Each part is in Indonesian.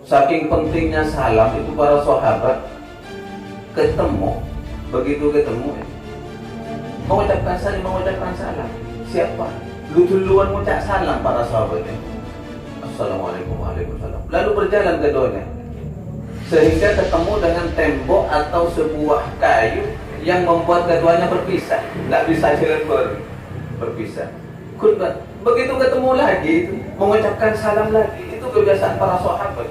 Saking pentingnya salam itu para sahabat ketemu, begitu ketemu mengucapkan salam. Siapa? Duluan mengucap salam para sahabatnya. Assalamualaikum, waalaikumsalam. Lalu berjalan keduanya sehingga ketemu dengan tembok atau sebuah kayu yang membuat keduanya berpisah, nggak bisa jalan berpisah. Begitu ketemu lagi mengucapkan salam lagi. Itu kebiasaan para sahabat.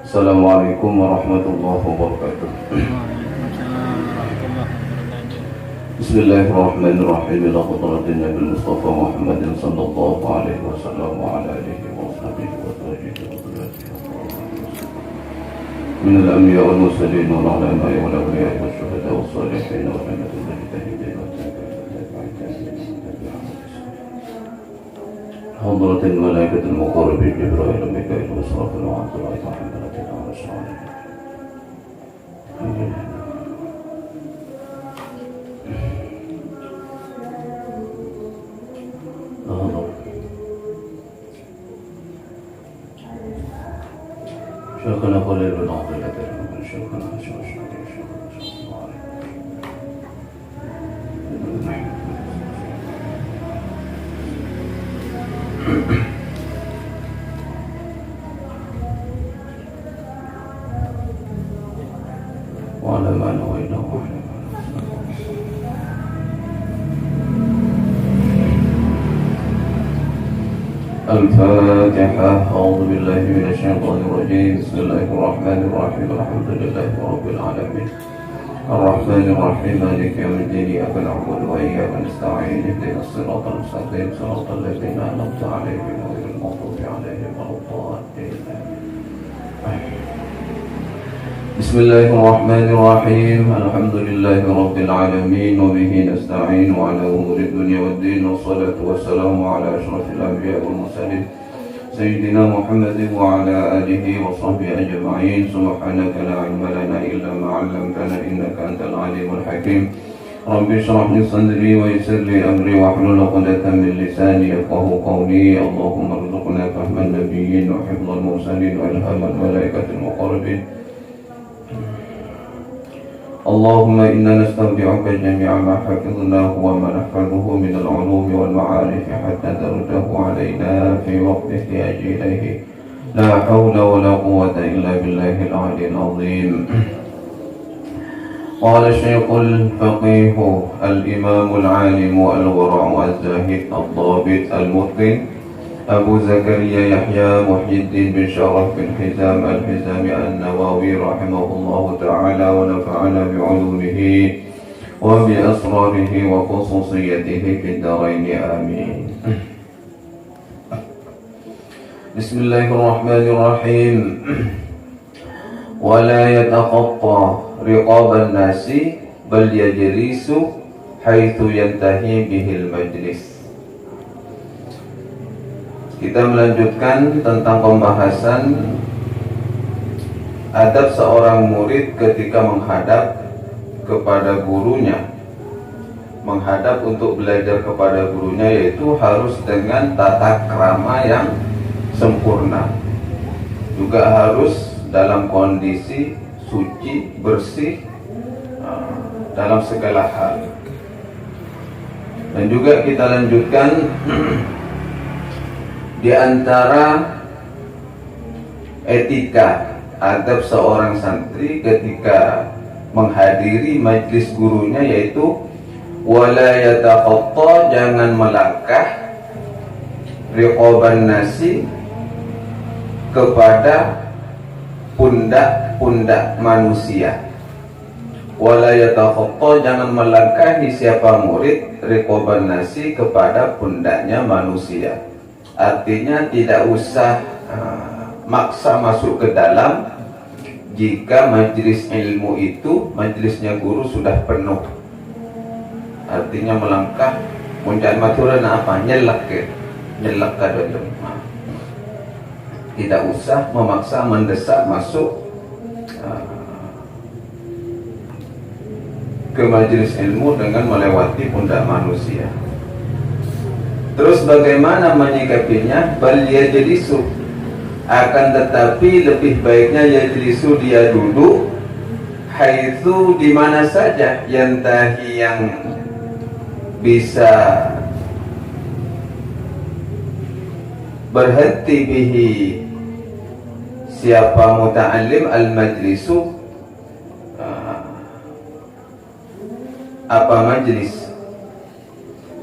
Assalamualaikum warahmatullahi wabarakatuh. Bismillahirrahmanirrahim. Ila hadratin Nabi Mustafa Muhammadin sallallahu alaihi wasallam wa ala alihi wa sahbihi wa tabi'in min al-anbiya wal mursalin wal ulama'i wal awliya'i wash shuhada'i was salihin wa rahmatullahi tahidin wa حضرة الملائكة المقربين جبرائيل وميكائيل وإسرافيل وعبد الله وحملة العرش عليهم. شيخنا خليل بن عبد الله شيخنا شيخنا وعلى ما نوينا وعلى الفاتحة. أعوذ بالله من الشيطان الرجيم. بسم الله الرحمن الرحيم. الحمد لله رب العالمين الرحمن الرحيم مالك يوم الدين. إياك نعبد وإياك نستعين. اهدنا الصراط المستقيم صراط الذين أنعمت عليهم غير المغضوب عليهم ولا الضالين. بسم الله الرحمن الرحيم. الحمد لله رب العالمين وبه نستعين على أمور الدنيا والدين والصلاة والسلام على أشرف الأنبياء والمرسلين سيدنا محمد وعلى آله وصحبه أجمعين. سبحانك لا علم لنا إلا ما علمتنا إنك أنت العليم الحكيم. رب اشرح لي صدري ويسر لي أمري واحلل عقدة من لساني يفقهوا قولي. اللهم ارزقنا فهم النبيين وحفظ المرسلين وإلهام الملائكة المقربين. اللهم إنا نستودعك جميع ما حفظناه وما نحفظه من العلوم والمعارف حتى ترده علينا في وقت احتياج إليه. لا حول ولا قوة إلا بالله العلي العظيم. قال الشيخ الفقيه الإمام العالم الورع الزاهد الضابط المتقن أبو زكريا يحيى محي الدين بن شرف بن حزام الحزامي النووي رحمه الله تعالى ونفعنا بعلومه وبأسراره وخصوصيته في الدارين آمين. بسم الله الرحمن الرحيم. ولا يتخطى رقاب الناس بل يجلس حيث ينتهي به المجلس. Kita melanjutkan tentang pembahasan adab seorang murid ketika menghadap kepada gurunya. Menghadap untuk belajar kepada gurunya yaitu harus dengan tata krama yang sempurna. Juga harus dalam kondisi suci, bersih dalam segala hal. Dan juga kita lanjutkan di antara etika adab seorang santri ketika menghadiri majlis gurunya yaitu wala yatakhatta, jangan melangkah riqaban nasi, kepada pundak-pundak manusia. Wala yatakhatta, jangan melangkahi siapa murid riqaban nasi, kepada pundaknya manusia. Artinya tidak usah maksa masuk ke dalam jika majelis ilmu itu, majelisnya guru sudah penuh. Artinya melangkah muncan maturan apa? Nyelak ke dalam. Tidak usah memaksa mendesak masuk ke majelis ilmu dengan melewati pundak manusia. Terus bagaimana menyikapinya? Bal yajlisu, akan tetapi lebih baiknya yajlisu, dia duduk, haitsu, di mana saja, yantahi, yang bisa berhenti bihi, siapa muta'allim, al-majlisu, apa majlis.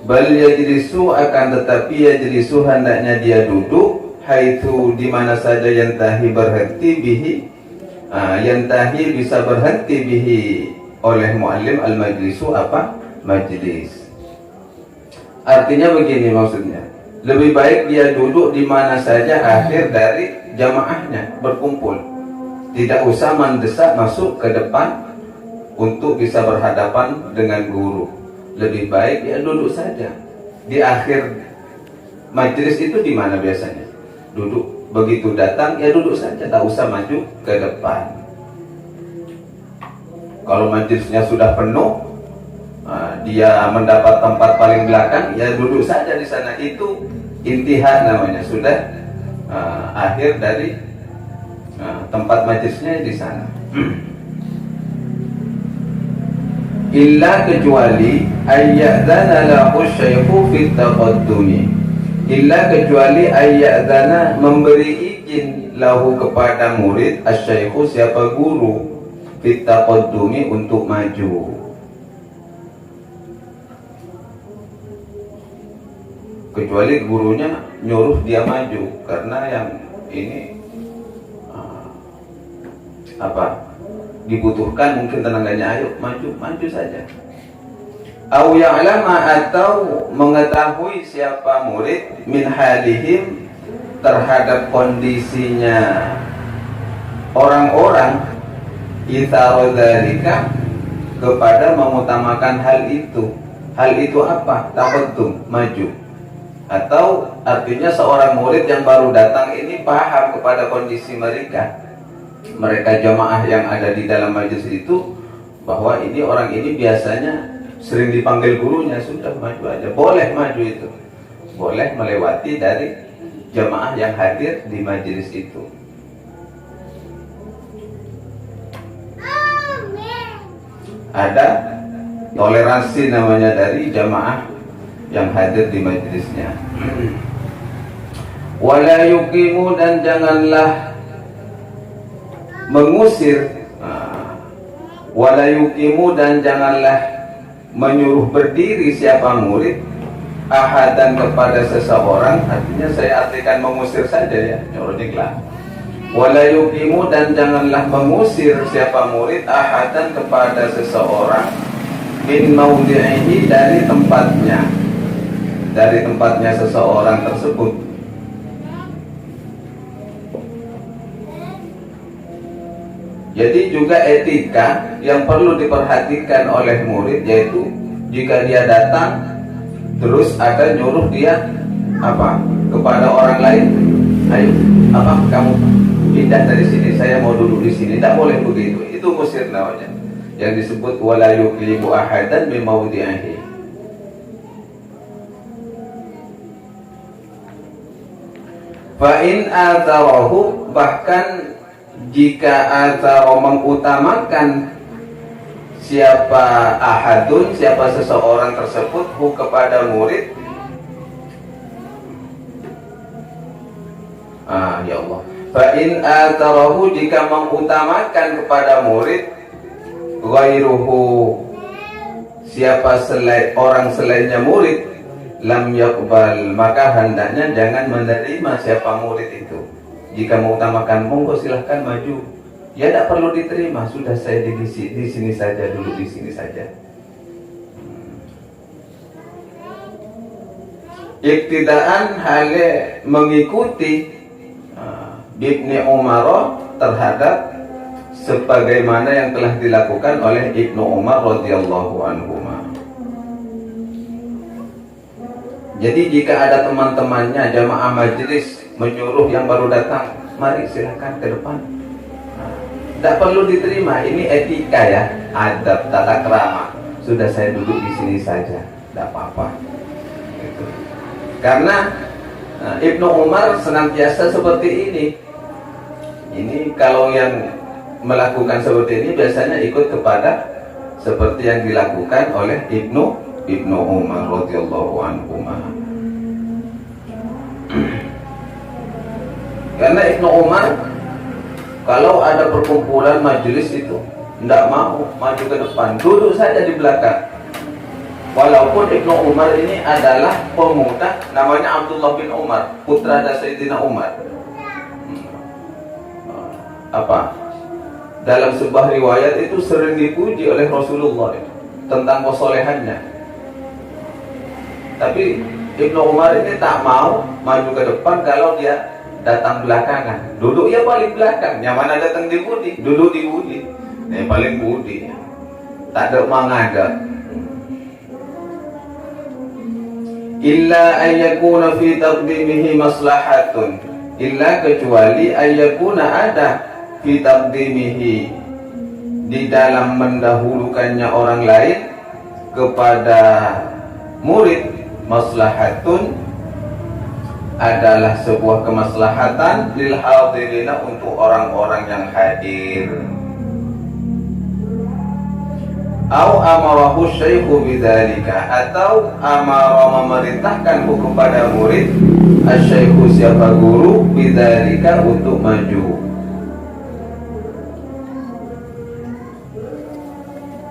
Bal yajlisu, akan tetapi yajlisu, hendaknya dia duduk, haitsu, di mana saja, yantahi, berhenti bihi, yantahi, bisa berhenti bihi, oleh muallim, al-majlisu, apa? Majlis. Artinya begini maksudnya, lebih baik dia duduk di mana saja akhir dari jamaahnya berkumpul. Tidak usah mendesak masuk ke depan untuk bisa berhadapan dengan guru. Lebih baik dia duduk saja di akhir majelis. Itu di mana biasanya? Duduk. Begitu datang ya duduk saja, tak usah maju ke depan. Kalau majelisnya sudah penuh, dia mendapat tempat paling belakang, ya duduk saja di sana. Itu intihad namanya, sudah akhir dari tempat majelisnya di sana. Illa, kecuali, ayyadzana lahu syaikhu fit taqaddumi. Illa, kecuali, ayyadzana, memberi izin, lahu, kepada murid, asyaikhu, siapa guru, fit taqaddumi, untuk maju. Kecuali gurunya nyuruh dia maju, karena yang ini dibutuhkan mungkin tenaganya, ayo maju saja. Au ya'lama, atau mengetahui siapa murid, min halihim, terhadap kondisinya orang-orang, itsaradzalika, kepada mengutamakan hal itu. Hal itu apa? Taqaddum, maju. Atau artinya seorang murid yang baru datang ini paham kepada kondisi mereka jamaah yang ada di dalam majelis itu, bahwa ini orang ini biasanya sering dipanggil gurunya, sudah maju aja. Boleh maju itu, boleh melewati dari jamaah yang hadir di majelis itu. Ada toleransi namanya dari jamaah yang hadir di majelisnya. Wala yuqimu, dan janganlah mengusir, wala yuqimu, dan janganlah menyuruh berdiri siapa murid, ahadan, kepada seseorang. Artinya saya artikan mengusir saja ya, nyuruhlah. Wala yuqimu, dan janganlah mengusir siapa murid, ahadan, kepada seseorang, min maudhi'ihi, dari tempatnya seseorang tersebut. Jadi juga etika yang perlu diperhatikan oleh murid, yaitu jika dia datang terus ada nyuruh dia kepada orang lain, ayo kamu pindah dari sini, saya mau duduk di sini. Tidak boleh begitu, itu musir namanya, yang disebut wala yuqlibu ahadan min maudhi'ihi. Fa in atarahu, bahkan jika ataro, mengutamakan siapa ahadun, siapa seseorang tersebut, hu, kepada murid. Ya Allah. Fa in atarahu, jika mengutamakan kepada murid, ghairuhu, siapa orang selainnya murid, lam yakbal, maka hendaknya jangan menerima siapa murid itu. Jika mengutamakan, monggo silahkan maju, ya tidak perlu diterima, sudah saya di sini saja, dulu di sini saja. iktidaan hale mengikuti Ibni Umar terhadap sebagaimana yang telah dilakukan oleh Ibnu Umar radhiyallahu anhu. Jadi jika ada teman-temannya jamaah majelis menyuruh yang baru datang, mari silakan ke depan. Tidak perlu diterima, ini etika ya, adab, tata krama. Sudah saya duduk di sini saja, tidak apa-apa. Gitu. Karena Ibnu Umar senantiasa seperti ini. Ini kalau yang melakukan seperti ini biasanya ikut kepada seperti yang dilakukan oleh Ibnu Umar radhiyallahu anhu. Karena Ibnu Umar kalau ada perkumpulan majelis itu tidak mau maju ke depan, duduk saja di belakang. Walaupun Ibnu Umar ini adalah pemuda, namanya Abdullah bin Umar, putra dari Sayyidina Umar. Dalam sebuah riwayat itu sering dipuji oleh Rasulullah tentang kesolehannya. Tapi Ibnu Umar ini tak mau maju ke depan kalau dia datang belakangan. Duduk ya paling belakang. Yang mana datang dipuji, duduk dipuji. Yang paling budi. Tak ada mangada. Illa ayyakuna fi taqdimihi maslahatun. Illa kecuali ayyakuna ada fi taqdimihi, di dalam mendahulukannya orang lain kepada murid, maslahatun adalah sebuah kemaslahatan lil hadirina, untuk orang-orang yang hadir. Au amarahu syaihu bidzalika, atau amara memerintahkan kepada murid, asy-syaihu siapa guru, bidzalika untuk maju.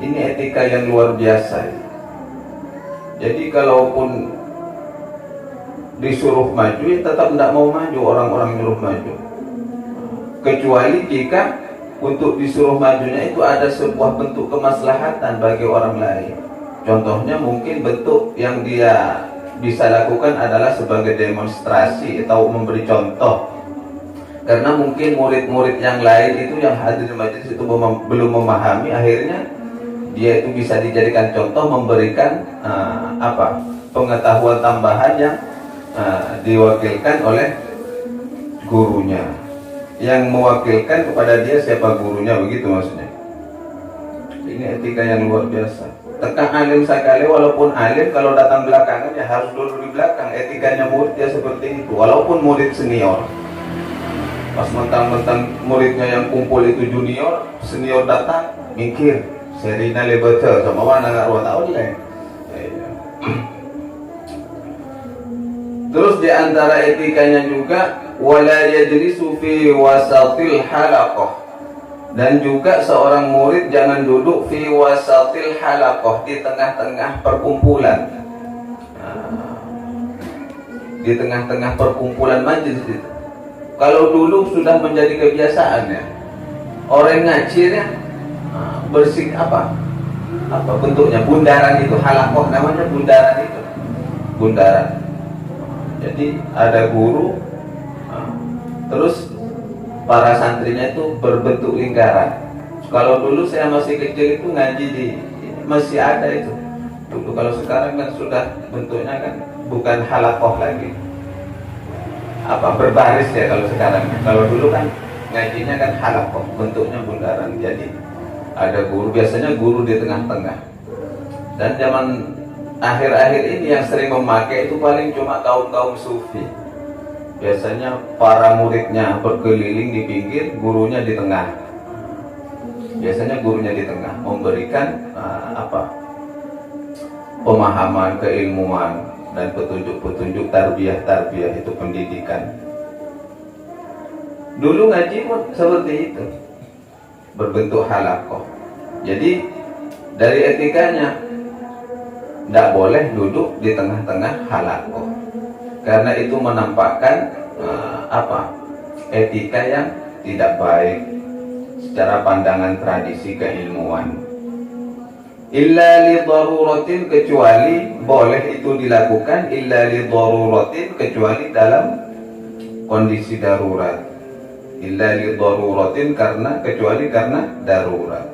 Ini etika yang luar biasa. Jadi kalaupun disuruh maju, ya tetap tidak mau maju, orang-orang nyuruh maju. Kecuali jika untuk disuruh majunya itu ada sebuah bentuk kemaslahatan bagi orang lain. Contohnya mungkin bentuk yang dia bisa lakukan adalah sebagai demonstrasi atau memberi contoh. Karena mungkin murid-murid yang lain itu yang hadir di majelis itu belum memahami, akhirnya dia itu bisa dijadikan contoh, memberikan pengetahuan tambahan yang diwakilkan oleh gurunya, yang mewakilkan kepada dia siapa gurunya, begitu maksudnya. Ini etika yang luar biasa. Tekan alim sekali, walaupun alim kalau datang belakangan ya harus dulu di belakang. Etikanya murid ya seperti itu, walaupun murid senior. Pas mentang-mentang muridnya yang kumpul itu junior, senior datang, mikir serina lebeter sama mana nggak ruang tahun lah. Terus di antara etikanya juga wala yajlisu fi wasatil halaqah, dan juga seorang murid jangan duduk fi wasatil halaqah, di tengah-tengah perkumpulan. Di tengah-tengah perkumpulan majelis itu. Kalau dulu sudah menjadi kebiasaan ya, orang ngacirnya bersih apa bentuknya, bundaran itu, halaqah namanya bundaran itu, bundaran. Jadi ada guru, terus para santrinya itu berbentuk lingkaran. Kalau dulu saya masih kecil itu ngaji di masih ada itu. Dulu, kalau sekarang kan sudah bentuknya kan bukan halaqah lagi, berbaris ya kalau sekarang. Kalau dulu kan ngajinya kan halaqah, bentuknya bundaran. Jadi ada guru, biasanya guru di tengah-tengah. Dan zaman akhir-akhir ini yang sering memakai itu paling cuma kaum-kaum sufi. Biasanya para muridnya berkeliling di pinggir, gurunya di tengah. Biasanya gurunya di tengah, memberikan pemahaman, keilmuan, dan petunjuk-petunjuk tarbiyah itu pendidikan. Dulu ngaji pun seperti itu, berbentuk halaqah. Jadi dari etikanya tidak boleh duduk di tengah-tengah halaqah, karena itu menampakkan etika yang tidak baik secara pandangan tradisi keilmuan. Illa li daruratin, kecuali boleh itu dilakukan illa li daruratin, kecuali dalam kondisi darurat. Illa li daruratin, kecuali karena darurat.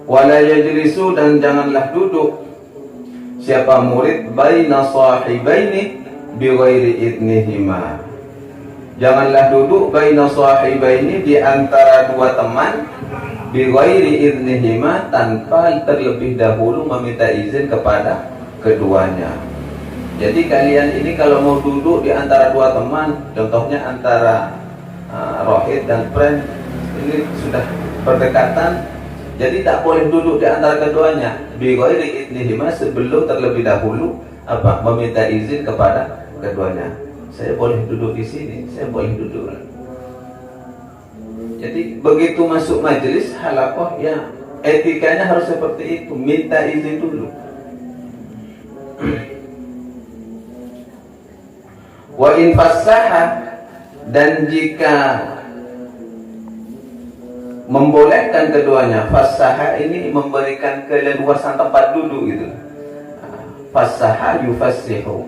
Wala yajlisu, dan janganlah duduk siapa murid baina sahibaini bighairi idnihima. Janganlah duduk baina sahibaini, di antara dua teman, bighairi idnihima, tanpa terlebih dahulu meminta izin kepada keduanya. Jadi kalian ini kalau mau duduk di antara dua teman, contohnya antara Rohid dan friend, ini sudah berdekatan, jadi tak boleh duduk di antara keduanya bighairi idnihima, sebelum terlebih dahulu meminta izin kepada keduanya. Saya boleh duduk di sini, saya boleh duduk. Jadi begitu masuk majelis halaqah, ya etikanya harus seperti itu, minta izin dulu. Wa in fassaha, dan jika membolehkan keduanya, fassaha ini memberikan keleluasan tempat duduk gitu. Fassaha yufassihu.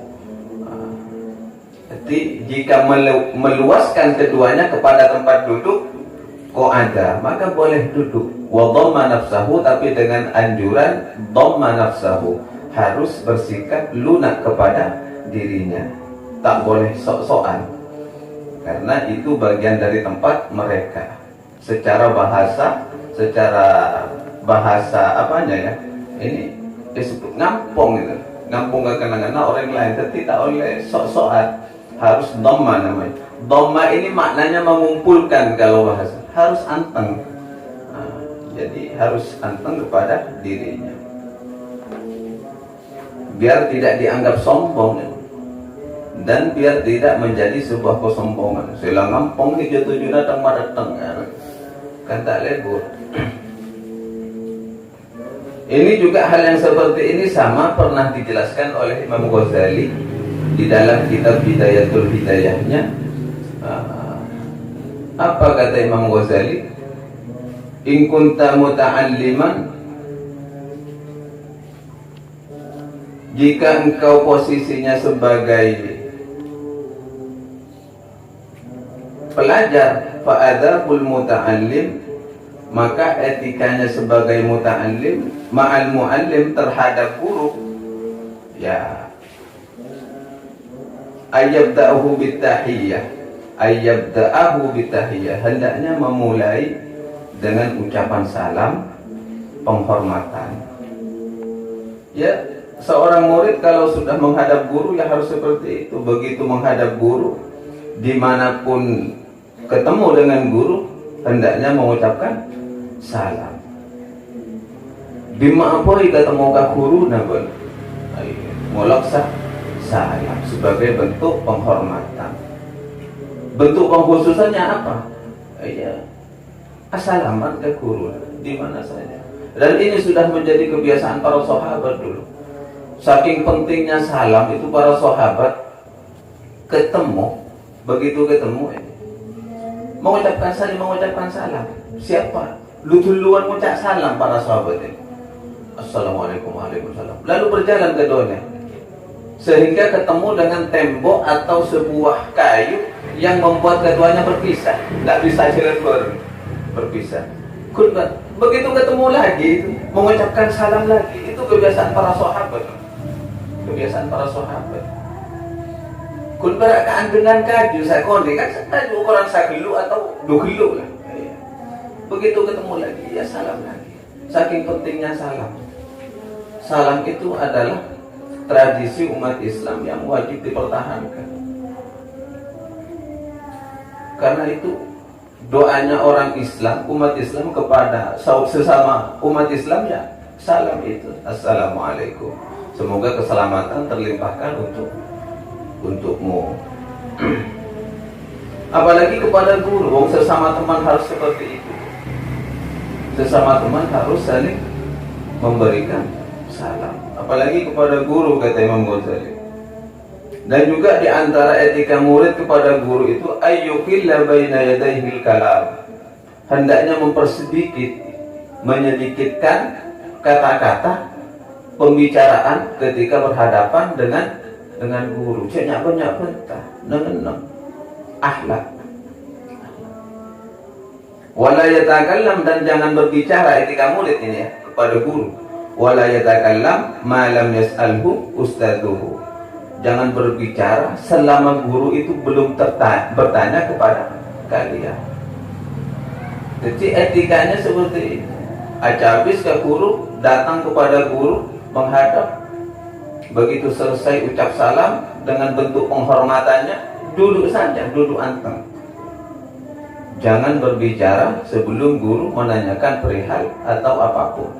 Jadi jika meluaskan keduanya kepada tempat duduk qa'ada, maka boleh duduk. Wa dhamma nafsahu, tapi dengan anjuran dhamma nafsahu, harus bersikap lunak kepada dirinya. Tak boleh sok-sokan, karena itu bagian dari tempat mereka. Secara bahasa apanya ya, ini disebut ngampung gitu, ngampung ke kenangan orang lain, tapi tak oleh sok-sokan, harus dhamma namanya. Dhamma ini maknanya mengumpulkan, kalau bahasa harus anteng. Jadi harus anteng kepada dirinya, biar tidak dianggap sombong ya. Dan biar tidak menjadi sebuah kesombongan. Sila ngampung ni jatuh juna datang madatang kan tak lebur. Ini juga hal yang seperti ini sama pernah dijelaskan oleh Imam Ghazali di dalam kitab Bidayatul Hidayahnya. Apa kata Imam Ghazali? In kunta muta'alliman, jika engkau posisinya sebagai pelajar, fa'adabul muta'allim, maka etikanya sebagai muta'allim ma'al mu'allim, terhadap guru, ya ayyabda'ahu bitahiyyah, hendaknya memulai dengan ucapan salam penghormatan. Ya, seorang murid kalau sudah menghadap guru ya harus seperti itu. Begitu menghadap guru, dimanapun ketemu dengan guru, hendaknya mengucapkan salam. Bima apa ketemu ke guru nabon, mulaksa salam sebagai bentuk penghormatan. Bentuk pengkhususannya apa? Ya, assalamualaikum ke guru di mana saja. Dan ini sudah menjadi kebiasaan para sahabat dulu. Saking pentingnya salam itu, para sahabat begitu ketemu mengucapkan salam. Siapa? Duluan mengucap salam para sahabat ini. Assalamualaikum, waalaikumsalam. Lalu berjalan keduanya sehingga ketemu dengan tembok atau sebuah kayu yang membuat keduanya berpisah. Tidak bisa jalan berpisah. Begitu ketemu lagi, mengucapkan salam lagi. Itu kebiasaan para sahabat. Kun berakaan dengan kaju saya kondi kan kaju ukuran sagelu atau dugelu lah. Begitu ketemu lagi, ya salam lagi. Saking pentingnya salam. Salam itu adalah tradisi umat Islam yang wajib dipertahankan. Karena itu doanya orang Islam, umat Islam kepada sesama umat Islam ya salam itu, assalamualaikum. Semoga keselamatan terlimpahkan untukmu. Apalagi kepada guru, sesama teman harus seperti itu. Sesama teman harus saling memberikan salam. Apalagi kepada guru, kata Imam Ghazali. Dan juga di antara etika murid kepada guru itu ayyukilla baina yadayhil kalam, hendaknya menyedikitkan kata-kata pembicaraan ketika berhadapan dengan guru. Ceknya banyak bentah, akhlak. Wala yatakallam, dan jangan berbicara etika murid ini ya kepada guru. Wala yatakallam ma lam yas'alhu ustaduhu. Jangan berbicara selama guru itu belum bertanya kepada kalian. Jadi etikanya seperti ini. Habis ke guru, datang kepada guru, menghadap. Begitu selesai ucap salam, dengan bentuk penghormatannya, duduk saja, duduk anteng. Jangan berbicara sebelum guru menanyakan perihal atau apapun.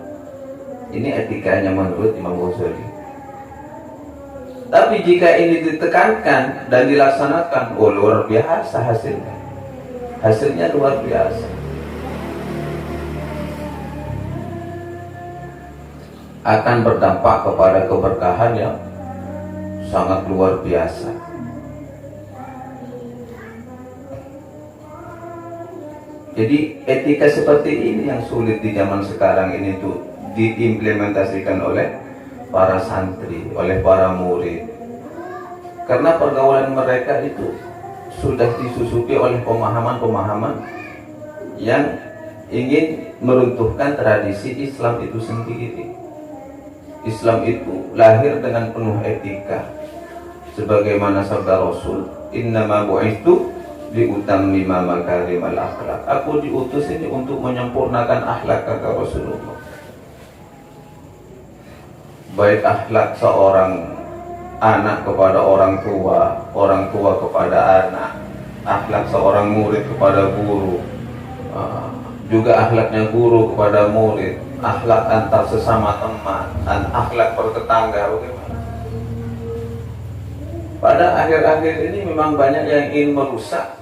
Ini etikanya menurut Imam Ghazali. Tapi jika ini ditekankan dan dilaksanakan, luar biasa hasilnya. Hasilnya luar biasa. Akan berdampak kepada keberkahan yang sangat luar biasa. Jadi etika seperti ini yang sulit di zaman sekarang ini tuh diimplementasikan oleh para santri, oleh para murid. Karena pergaulan mereka itu sudah disusupi oleh pemahaman-pemahaman yang ingin meruntuhkan tradisi Islam itu sendiri. Islam itu lahir dengan penuh etika. Sebagaimana sabda Rasul, "Innama bu'itsu liutammima makarimal akhlak." Aku diutus ini untuk menyempurnakan akhlak, kata Rasulullah. Baik akhlak seorang anak kepada orang tua kepada anak, akhlak seorang murid kepada guru, juga akhlaknya guru kepada murid, akhlak antar sesama teman, dan akhlak bertetangga. Bagaimana? Pada akhir-akhir ini memang banyak yang ingin merusak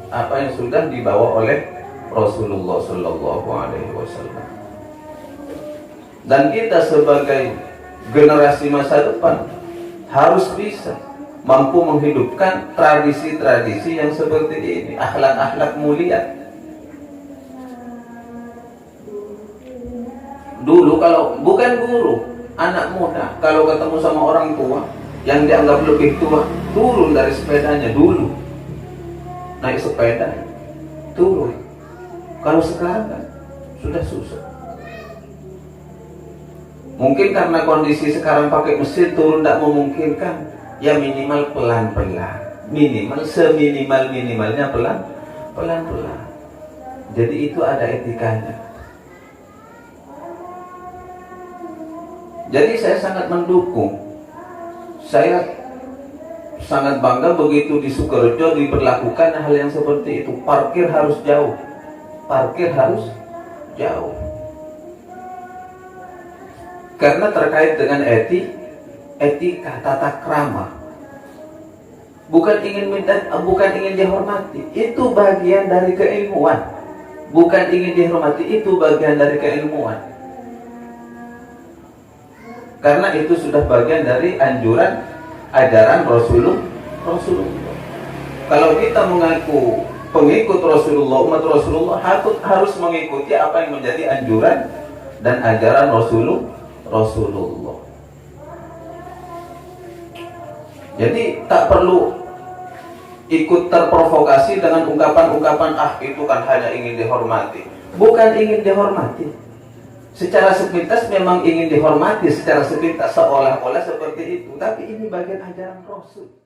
apa yang sudah dibawa oleh Rasulullah Sallallahu Alaihi Wasallam. Dan kita sebagai generasi masa depan harus bisa mampu menghidupkan tradisi-tradisi yang seperti ini, akhlak-akhlak mulia. Dulu kalau bukan guru, anak muda kalau ketemu sama orang tua yang dianggap lebih tua, turun dari sepedanya dulu, naik sepeda, turun. Kalau sekarang kan sudah susah. Mungkin karena kondisi sekarang pakai mesin, turun tidak memungkinkan. Ya minimal pelan-pelan, minimal seminimal-minimalnya pelan-pelan. Jadi itu ada etikanya. Jadi saya sangat mendukung. Saya sangat bangga begitu di Sukorejo diberlakukan hal yang seperti itu. Parkir harus jauh. Parkir harus jauh. Karena terkait dengan etika, tata krama. Bukan ingin dihormati. Itu bagian dari keilmuan. Bukan ingin dihormati, itu bagian dari keilmuan. Karena itu sudah bagian dari anjuran ajaran Rasulullah. Kalau kita mengaku pengikut Rasulullah, umat Rasulullah harus mengikuti apa yang menjadi anjuran dan ajaran Rasulullah. Jadi tak perlu ikut terprovokasi dengan ungkapan-ungkapan itu kan hanya ingin dihormati. Bukan ingin dihormati. Secara sepintas memang ingin dihormati, secara sepintas seolah-olah seperti itu. Tapi ini bagian ajaran Rasul.